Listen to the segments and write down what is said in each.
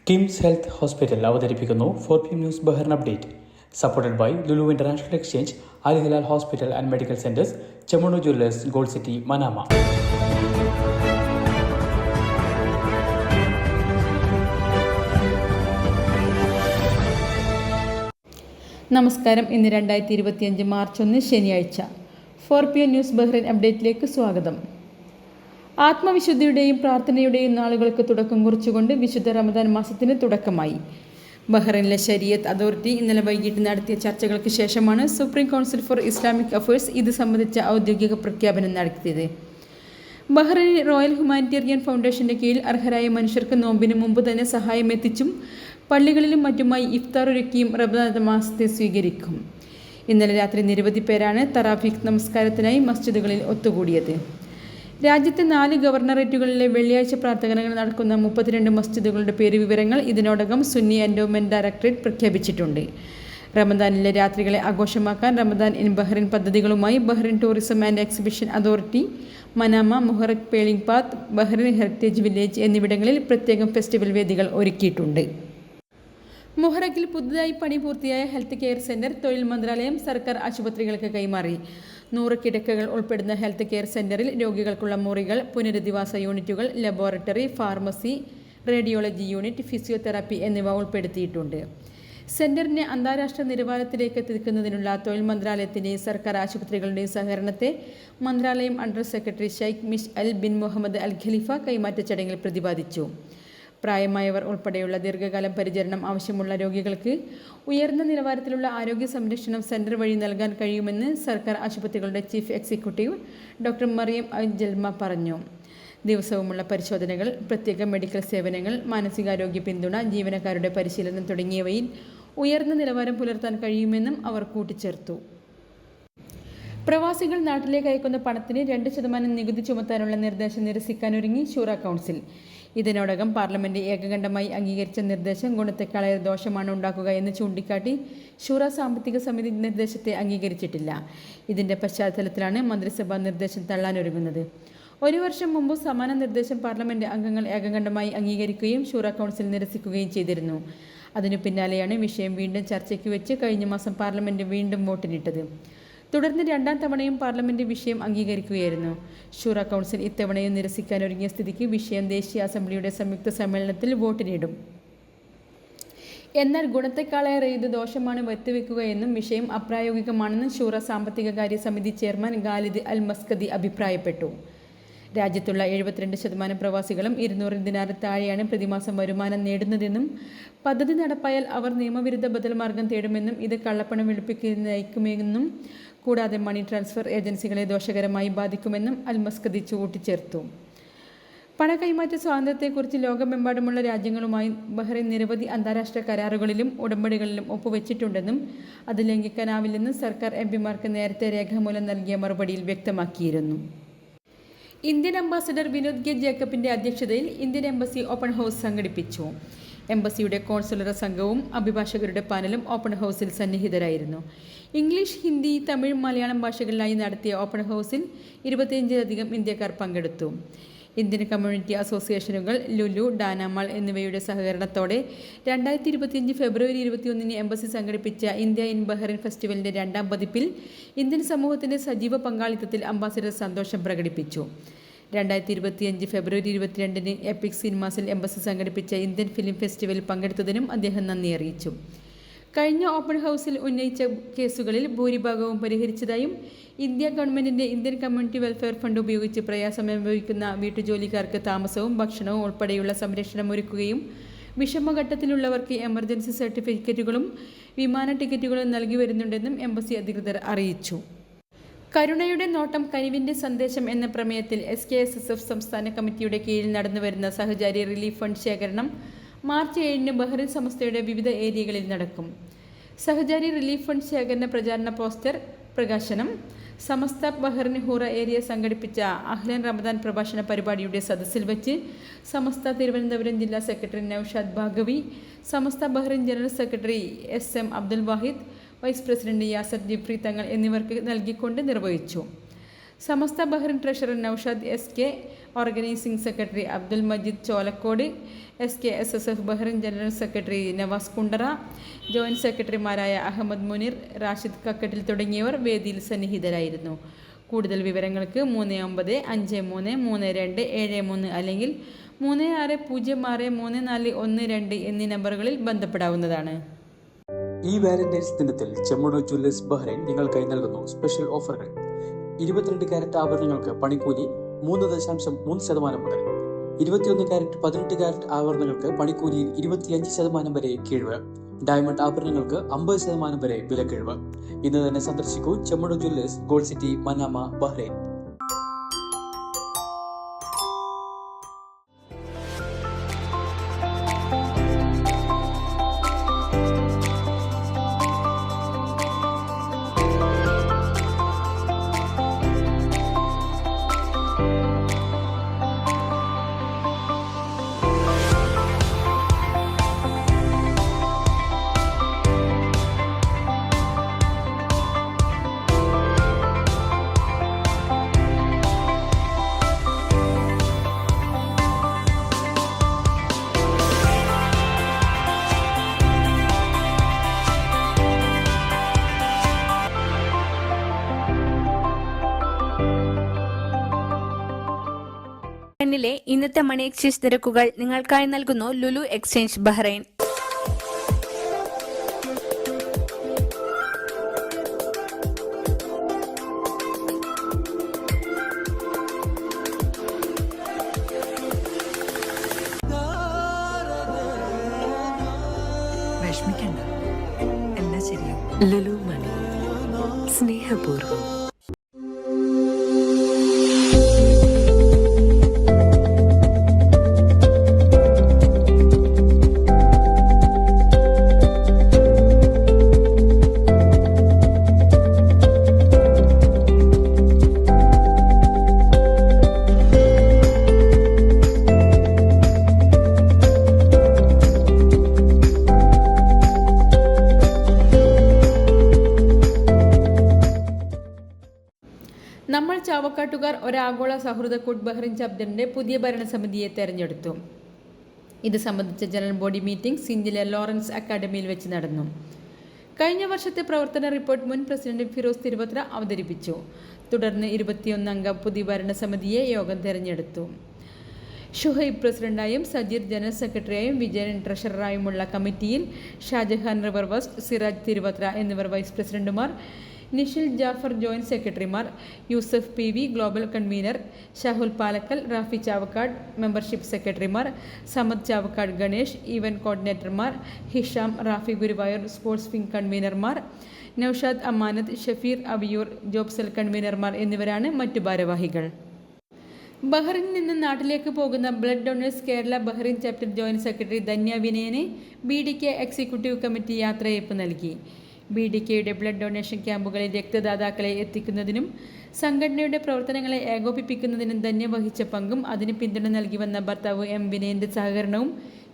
KIMS health hospital അവതരിപ്പിക്കുന്നു 4PM news Bahrain update. Supported by Lulu international exchange, Al Hilal hospital and medical centres, Chemmanur jewellers, gold city, Manama. നമസ്കാരം. ഇന്ന് 2025 March 1 ശനിയാഴ്ച. 4PM news Bahrain അപ്ഡേറ്റിലേക്ക് സ്വാഗതം. ആത്മവിശുദ്ധിയുടെയും പ്രാർത്ഥനയുടെയും നാളുകൾക്ക് തുടക്കം കുറിച്ചുകൊണ്ട് വിശുദ്ധ റമദാൻ മാസത്തിന് തുടക്കമായി. ബഹ്റൈനിലെ ശരീഅത്ത് അതോറിറ്റി ഇന്നലെ വൈകിട്ട് നടത്തിയ ചർച്ചകൾക്ക് ശേഷമാണ് supreme council four Islamic affairs ഇത് സംബന്ധിച്ച ഔദ്യോഗിക പ്രഖ്യാപനം നടത്തിയത്. ബഹ്റൈൻ റോയൽ ഹ്യൂമാനിറ്റേറിയൻ ഫൗണ്ടേഷന്റെ കീഴിൽ അർഹരായ മനുഷ്യർക്ക് നോമ്പിന് മുമ്പ് തന്നെ സഹായം എത്തിച്ചും പള്ളികളിലും മറ്റുമായി ഇഫ്താർ ഒരുക്കിയും റമദാൻ മാസത്തെ സ്വീകരിക്കും. ഇന്നലെ രാത്രി നിരവധി പേരാണ് തറാഫീഖ് നമസ്കാരത്തിനായി മസ്ജിദുകളിൽ ഒത്തുകൂടിയത്. രാജ്യത്തെ 4 ഗവർണറേറ്റുകളിലെ വെള്ളിയാഴ്ച പ്രാർത്ഥനകൾ നടക്കുന്ന 32 മസ്ജിദുകളുടെ പേരുവിവരങ്ങൾ ഇതിനോടകം സുന്നി എൻഡോമെന്റ് ഡയറക്ടറേറ്റ് പ്രഖ്യാപിച്ചിട്ടുണ്ട്. റമദാനിലെ രാത്രികളെ ആഘോഷമാക്കാൻ റമദാൻ ഇൻ ബഹ്റിൻ പദ്ധതികളുമായി Bahrain tourism and exhibition authority, Manama, Muharraq pearling path, Bahrain heritage village എന്നിവിടങ്ങളിൽ പ്രത്യേകം ഫെസ്റ്റിവൽ വേദികൾ ഒരുക്കിയിട്ടുണ്ട്. മുഹറക്കിൽ പുതുതായി പണി പൂർത്തിയായ ഹെൽത്ത് കെയർ സെന്റർ തൊഴിൽ മന്ത്രാലയം സർക്കാർ ആശുപത്രികൾക്ക് കൈമാറി. 100 കിടക്കകൾ ഉൾപ്പെടുന്ന ഹെൽത്ത് കെയർ സെന്ററിൽ രോഗികൾക്കുള്ള മുറികൾ, പുനരധിവാസ യൂണിറ്റുകൾ, laboratory, pharmacy, radiology unit, physiotherapy എന്നിവ ഉൾപ്പെടുത്തിയിട്ടുണ്ട്. സെന്ററിനെ അന്താരാഷ്ട്ര നിലവാരത്തിലേക്ക് എത്തിക്കുന്നതിനുള്ള തൊഴിൽ മന്ത്രാലയത്തിൻ്റെയും സർക്കാർ ആശുപത്രികളുടെയും സഹകരണത്തെ മന്ത്രാലയം under secretary Sheikh Mishal bin Mohammed Al Khalifa കൈമാറ്റ ചടങ്ങിൽ പ്രതിപാദിച്ചു. പ്രായമായവർ ഉൾപ്പെടെയുള്ള ദീർഘകാലം പരിചരണം ആവശ്യമുള്ള രോഗികൾക്ക് ഉയർന്ന നിലവാരത്തിലുള്ള ആരോഗ്യ സംരക്ഷണം സെന്റർ വഴി നൽകാൻ കഴിയുമെന്ന് സർക്കാർ ആശുപത്രികളുടെ ചീഫ് എക്സിക്യൂട്ടീവ് ഡോക്ടർ മറിയം ജൽമ പറഞ്ഞു. ദിവസവുമുള്ള പരിശോധനകൾ, പ്രത്യേക മെഡിക്കൽ സേവനങ്ങൾ, മാനസികാരോഗ്യ പിന്തുണ, ജീവനക്കാരുടെ പരിശീലനം തുടങ്ങിയവയിൽ ഉയർന്ന നിലവാരം പുലർത്താൻ കഴിയുമെന്നും അവർ കൂട്ടിച്ചേർത്തു. പ്രവാസികൾ നാട്ടിലേക്ക് അയക്കുന്ന പണത്തിന് 2% നികുതി ചുമത്താനുള്ള നിർദ്ദേശം നിരസിക്കാനൊരുങ്ങി ശൂറ കൗൺസിൽ. ഇതിനോടകം പാർലമെന്റ് ഏകകണ്ഠമായി അംഗീകരിച്ച നിർദ്ദേശം ഗുണത്തെക്കാളേറെ ദോഷമാണ് ഉണ്ടാക്കുക എന്ന് ചൂണ്ടിക്കാട്ടി ശൂറ സാമ്പത്തിക സമിതി നിർദ്ദേശത്തെ അംഗീകരിച്ചിട്ടില്ല. ഇതിന്റെ പശ്ചാത്തലത്തിലാണ് മന്ത്രിസഭ നിർദ്ദേശം തള്ളാനൊരുങ്ങുന്നത്. 1 വർഷം മുമ്പ് സമാന നിർദ്ദേശം പാർലമെന്റ് അംഗങ്ങൾ ഏകകണ്ഠമായി അംഗീകരിക്കുകയും ശൂറ കൗൺസിൽ നിരസിക്കുകയും ചെയ്തിരുന്നു. അതിനു പിന്നാലെയാണ് വിഷയം വീണ്ടും ചർച്ചയ്ക്ക് വെച്ച് കഴിഞ്ഞ മാസം പാർലമെന്റ് വീണ്ടും വോട്ടിനിട്ടത്. തുടർന്ന് 2ാം തവണയും പാർലമെന്റ് വിഷയം അംഗീകരിക്കുകയായിരുന്നു. ശൂറ കൗൺസിൽ ഇത്തവണയും നിരസിക്കാനൊരുങ്ങിയ സ്ഥിതിക്ക് വിഷയം ദേശീയ അസംബ്ലിയുടെ സംയുക്ത സമ്മേളനത്തിൽ വോട്ടിനിടും. എന്നാൽ ഗുണത്തെക്കാളേറെ ഇത് ദോഷമാണ് വരുത്തിവെക്കുകയെന്നും വിഷയം അപ്രായോഗികമാണെന്നും ശൂറ സാമ്പത്തിക കാര്യ സമിതി ചെയർമാൻ ഖാലിദ് അൽ മസ്കദി അഭിപ്രായപ്പെട്ടു. രാജ്യത്തുള്ള 72% പ്രവാസികളും 200 ദിനാറിൽ താഴെയാണ് പ്രതിമാസം വരുമാനം നേടുന്നതെന്നും പദ്ധതി നടപ്പായാൽ അവർ നിയമവിരുദ്ധ ബദൽ മാർഗം തേടുമെന്നും ഇത് കള്ളപ്പണം വെളുപ്പിക്കുന്നതായിരിക്കുമെന്നും കൂടാതെ മണി ട്രാൻസ്ഫർ ഏജൻസികളെ ദോഷകരമായി ബാധിക്കുമെന്നും അൽ മസ്കദി കൂട്ടിച്ചേർത്തു. പണകൈമാറ്റ സ്വാതന്ത്ര്യത്തെക്കുറിച്ച് ലോകമെമ്പാടുമുള്ള രാജ്യങ്ങളുമായി ബഹ്റൈൻ നിരവധി അന്താരാഷ്ട്ര കരാറുകളിലും ഉടമ്പടികളിലും ഒപ്പുവെച്ചിട്ടുണ്ടെന്നും അത് ലംഘിക്കാനാവില്ലെന്നും സർക്കാർ എംപിമാർക്ക് നേരത്തെ രേഖാമൂലം നൽകിയ മറുപടിയിൽ വ്യക്തമാക്കിയിരുന്നു. ഇന്ത്യൻ അംബാസഡർ വിനോദ് കെ ജേക്കബിന്റെ അധ്യക്ഷതയിൽ ഇന്ത്യൻ എംബസി ഓപ്പൺ ഹൗസ് സംഘടിപ്പിച്ചു. എംബസിയുടെ കോൺസുലർ സംഘവും അഭിഭാഷകരുടെ പാനലും ഓപ്പൺ ഹൗസിൽ സന്നിഹിതരായിരുന്നു. ഇംഗ്ലീഷ്, ഹിന്ദി, തമിഴ്, മലയാളം ഭാഷകളിലായി നടത്തിയ ഓപ്പൺ ഹൗസിൽ 25ലധികം ഇന്ത്യക്കാർ പങ്കെടുത്തു. ഇന്ത്യൻ കമ്മ്യൂണിറ്റി അസോസിയേഷനുകൾ, ലുലു, ഡാനാമാൾ എന്നിവയുടെ സഹകരണത്തോടെ 2025 ഫെബ്രുവരി 21 എംബസി സംഘടിപ്പിച്ച ഇന്ത്യ ഇൻ ബഹ്റൈൻ ഫെസ്റ്റിവലിന്റെ 2ാം പതിപ്പിൽ ഇന്ത്യൻ സമൂഹത്തിന്റെ സജീവ പങ്കാളിത്തത്തിൽ അംബാസഡർ സന്തോഷം പ്രകടിപ്പിച്ചു. 2025 ഫെബ്രുവരി 22 എപ്പിക് സിനിമാസിൽ എംബസി സംഘടിപ്പിച്ച ഇന്ത്യൻ ഫിലിം ഫെസ്റ്റിവലിൽ പങ്കെടുത്തതിനും അദ്ദേഹം നന്ദി അറിയിച്ചു. കഴിഞ്ഞ ഓപ്പൺ ഹൗസിൽ ഉന്നയിച്ച കേസുകളിൽ ഭൂരിഭാഗവും പരിഹരിച്ചതായും ഇന്ത്യ ഗവൺമെന്റിന്റെ ഇന്ത്യൻ കമ്മ്യൂണിറ്റി വെൽഫെയർ ഫണ്ട് ഉപയോഗിച്ച് പ്രയാസമനുഭവിക്കുന്ന വീട്ടുജോലിക്കാർക്ക് താമസവും ഭക്ഷണവും ഉൾപ്പെടെയുള്ള സംരക്ഷണം ഒരുക്കുകയും വിഷമഘട്ടത്തിലുള്ളവർക്ക് എമർജൻസി സർട്ടിഫിക്കറ്റുകളും വിമാന ടിക്കറ്റുകളും നൽകി വരുന്നുണ്ടെന്നും എംബസി അധികൃതർ അറിയിച്ചു. കരുണയുടെ നോട്ടം, കനിവിന്റെ സന്ദേശം എന്ന പ്രമേയത്തിൽ SKSSF സംസ്ഥാന കമ്മിറ്റിയുടെ കീഴിൽ നടന്നുവരുന്ന സഹചാരി റിലീഫ് ഫണ്ട് ശേഖരണം മാർച്ച് 7 ബഹ്റൈൻ സമസ്തയുടെ വിവിധ ഏരിയകളിൽ നടക്കും. സഹചാരി റിലീഫ് ഫണ്ട് ശേഖരണ പ്രചാരണ പോസ്റ്റർ പ്രകാശനം സമസ്ത ബഹ്റൈൻ ഹൂറ ഏരിയ സംഘടിപ്പിച്ച അഹ്ലൻ റമദാൻ പ്രഭാഷണ പരിപാടിയുടെ സദസ്സിൽ വെച്ച് സമസ്ത തിരുവനന്തപുരം ജില്ലാ secretary Naushad Bhagavi, Samastha Bahrain general secretary SM Abdul Wahid, vice president Yasar Jifri Thangal എന്നിവർക്ക് നൽകിക്കൊണ്ട് നിർവഹിച്ചു. Samastha Bahrain treasurer Naushad SK, organising secretary Abdul Majeed Cholakkode, SKSSF Bahrain general secretary Navas Kundara, joint സെക്രട്ടറിമാരായ അഹമ്മദ് മുനീർ, റാഷിദ് കക്കട്ടിൽ തുടങ്ങിയവർ വേദിയിൽ സന്നിഹിതരായിരുന്നു. കൂടുതൽ വിവരങ്ങൾക്ക് 39533273 അല്ലെങ്കിൽ 36063412 എന്നീ നമ്പറുകളിൽ ബന്ധപ്പെടാവുന്നതാണ്. ഈ വാലന്റൈൻസ് ദിനത്തിൽ ചെമ്മണ്ണൂർ ജ്വല്ലേഴ്സ് ബഹ്റൈൻ നിങ്ങൾക്കായി നൽകുന്നു സ്പെഷ്യൽ ഓഫറുകൾ. 22 കാരറ്റ് ആഭരണങ്ങൾക്ക് പണിക്കൂലി 3.3% മുതൽ 21 കാരറ്റ് 18 കാരറ്റ് ആഭരണങ്ങൾക്ക് പണിക്കൂലിയിൽ 25% വരെ കിഴിവ്. ഡയമണ്ട് ആഭരണങ്ങൾക്ക് 50% വരെ വിലക്കിഴിവ്. ഇന്ന് തന്നെ സന്ദർശിക്കൂ Chemmanur jewellers, gold city, Manama, Bahrain. ബഹ്റൈനിലെ ഇന്നത്തെ മണി എക്സ്ചേഞ്ച് നിരക്കുകൾ നിങ്ങൾക്കായി നൽകുന്നു ലുലു എക്സ്ചേഞ്ച് ബഹ്റൈൻ. വിഷമിക്കണ്ട, എല്ലാം ശരിയാവും. ലുലു മണി, സ്നേഹപൂർവ്വം. നമ്മൾ ചാവക്കാട്ടുകാർ ഒരാഗോള സൗഹൃദക്കൂട്ട് ബഹ്റിൻ ചാപ്റ്ററിൻ്റെ പുതിയ ഭരണസമിതിയെ തെരഞ്ഞെടുത്തു. ഇത് സംബന്ധിച്ച ജനറൽ ബോഡി മീറ്റിംഗ് സിഞ്ചിലെ ലോറൻസ് അക്കാഡമിയിൽ വെച്ച് നടന്നു. കഴിഞ്ഞ വർഷത്തെ പ്രവർത്തന റിപ്പോർട്ട് മുൻ പ്രസിഡന്റ് ഫിറോസ് തിരുവത്ര അവതരിപ്പിച്ചു. തുടർന്ന് 21 അംഗ പുതിയ ഭരണസമിതിയെ യോഗം തെരഞ്ഞെടുത്തു. ഷുഹൈബ് പ്രസിഡന്റായും സജീർ ജനറൽ സെക്രട്ടറിയായും വിജയൻ ട്രഷററായുമുള്ള കമ്മിറ്റിയിൽ ഷാജഹാൻ റിവർ വെസ്റ്റ്, സിറാജ് തിരുവത്ര എന്നിവർ വൈസ് പ്രസിഡന്റുമാർ, നിഷിൽ ജാഫർ ജോയിന്റ് സെക്രട്ടറിമാർ, Yusuf PV global convener, Shahul Palakkal, Rafi Chavakkad membership സെക്രട്ടറിമാർ, സമദ് ചാവക്കാട് ഗണേഷ് ഈവന്റ് കോർഡിനേറ്റർമാർ, ഹിഷാം, റാഫി ഗുരുവായൂർ സ്പോർട്സ് വിംഗ് കൺവീനർമാർ, നൌഷാദ് അമാനത്ത്, ഷഫീർ അവിയൂർ ജോബ് സെൽ കൺവീനർമാർ എന്നിവരാണ് മറ്റു ഭാരവാഹികൾ. ബഹ്റിനിൽ നിന്ന് നാട്ടിലേക്ക് പോകുന്ന blood donors Kerala Bahrain chapter joint secretary Dhanya വിനയന് BDK എക്സിക്യൂട്ടീവ് കമ്മിറ്റി യാത്രയയപ്പ് നൽകി. BDKയുടെ ബ്ലഡ് ഡൊണേഷൻ ക്യാമ്പുകളിൽ രക്തദാതാക്കളെ എത്തിക്കുന്നതിനും സംഘടനയുടെ പ്രവർത്തനങ്ങളെ ഏകോപിപ്പിക്കുന്നതിനും ധന്യ വഹിച്ച പങ്കും അതിന് പിന്തുണ നൽകി വന്ന ഭർത്താവ് M വിനയന്റെ സഹകരണവും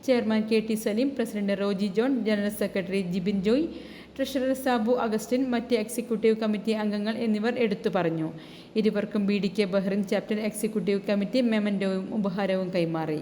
chairman KT Saleem, president Roji John, general secretary Jibin Joy, treasurer Sabu Augustine, മറ്റ് എക്സിക്യൂട്ടീവ് കമ്മിറ്റി അംഗങ്ങൾ എന്നിവർ എടുത്തു പറഞ്ഞു. ഇരുവർക്കും BDK Bahrain chapter executive committee മെമന്റോയും ഉപഹാരവും കൈമാറി.